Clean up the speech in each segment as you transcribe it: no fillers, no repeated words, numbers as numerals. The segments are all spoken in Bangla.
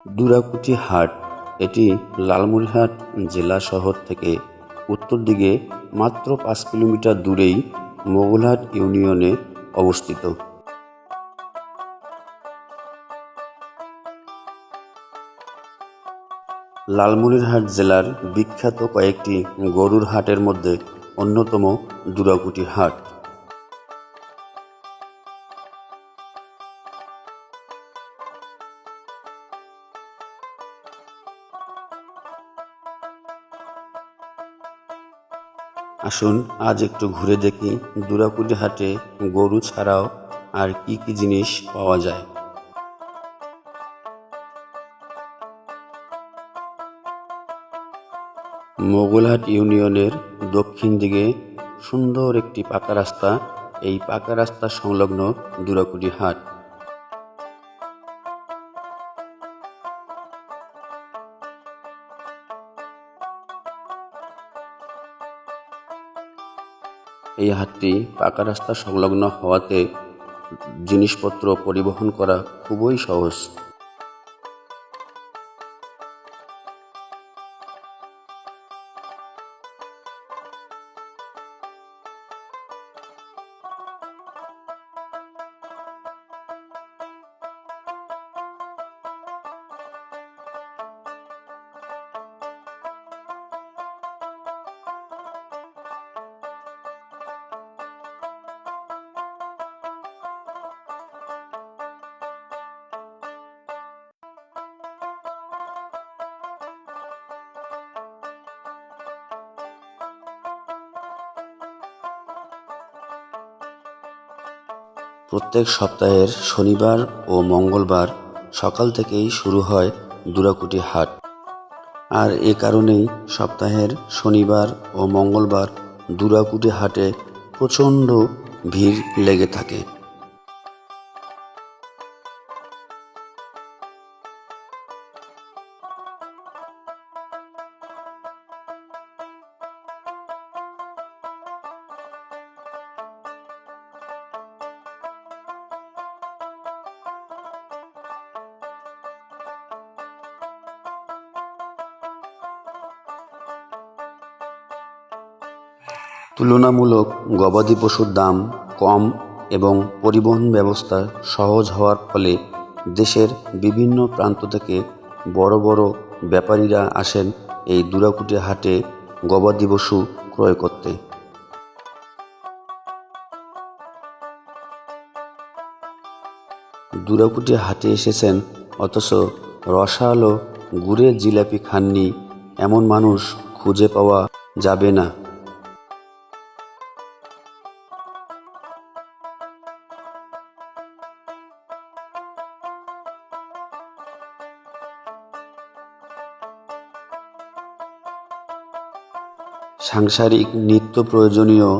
দুরাকুটি হাট এটি লালমনিরহাট জেলা শহর থেকে উত্তর দিকে মাত্র 5 কিলোমিটার দূরেই মোগলহাট ইউনিয়নে অবস্থিত। লালমনিরহাট জেলার বিখ্যাত কয়েকটি গরুর হাটের মধ্যে অন্যতম দুরাকুটি হাট। আসুন আজ একটু ঘুরে দেখি দুরাকুটি হাটে গরু ছাড়াও আর কি কি জিনিস পাওয়া যায়। মোগলহাট ইউনিয়নের দক্ষিণ দিকে সুন্দর একটি পাকা রাস্তা, এই পাকা রাস্তা সংলগ্ন দুরাকুটি হাট। এই হাটটি পাকা রাস্তা সংলগ্ন হওয়াতে জিনিসপত্র পরিবহন করা খুবই সহজ। প্রত্যেক সপ্তাহের শনিবার ও মঙ্গলবার সকাল থেকেই শুরু হয় দুরাকুটি হাট। আর এ কারণেই সপ্তাহের শনিবার ও মঙ্গলবার দুরাকুটি হাটে প্রচণ্ড ভিড় লেগে থাকে। তুলনামূলক গবাদি পশুর দাম কম এবং পরিবহন ব্যবস্থা সহজ হওয়ার ফলে দেশের বিভিন্ন প্রান্ত থেকে বড় বড় ব্যাপারীরা আসেন এই দুরাকুটি হাটে গবাদি পশু ক্রয় করতে। দুরাকুটি হাটে এসেছেন অথচ রসালো গুড়ের জিলাপি খাননি এমন মানুষ খুঁজে পাওয়া যাবে না। সাংসারিক নিত্য প্রয়োজনীয়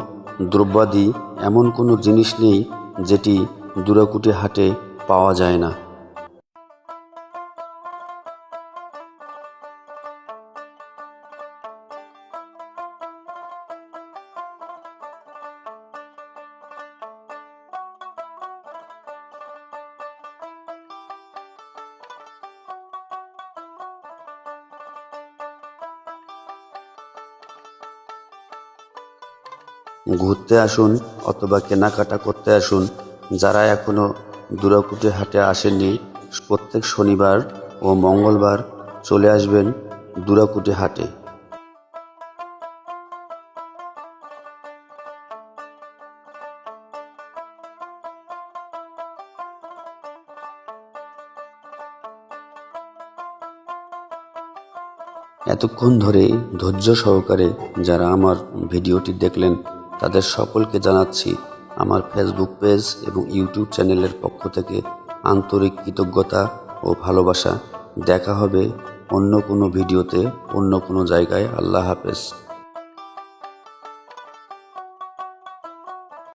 দ্রব্যাদি এমন কোনো জিনিস নেই যেটি দুরাকুটি হাটে পাওয়া যায় না। ঘুরতে আসুন অথবা কেনাকাটা করতে আসুন, যারা এখনও দুরাকুটি হাটে আসেননি প্রত্যেক শনিবার ও মঙ্গলবার চলে আসবেন দুরাকুটি হাটে। এতক্ষণ ধরে ধৈর্য সহকারে যারা আমার ভিডিওটি দেখলেন তাদের সকলকে জানাচ্ছি আমার ফেসবুক পেজ এবং ইউটিউব চ্যানেলের পক্ষ থেকে আন্তরিক কৃতজ্ঞতা ও ভালোবাসা। দেখা হবে অন্য কোনো ভিডিওতে অন্য কোনো জায়গায়। আল্লাহ হাফেজ।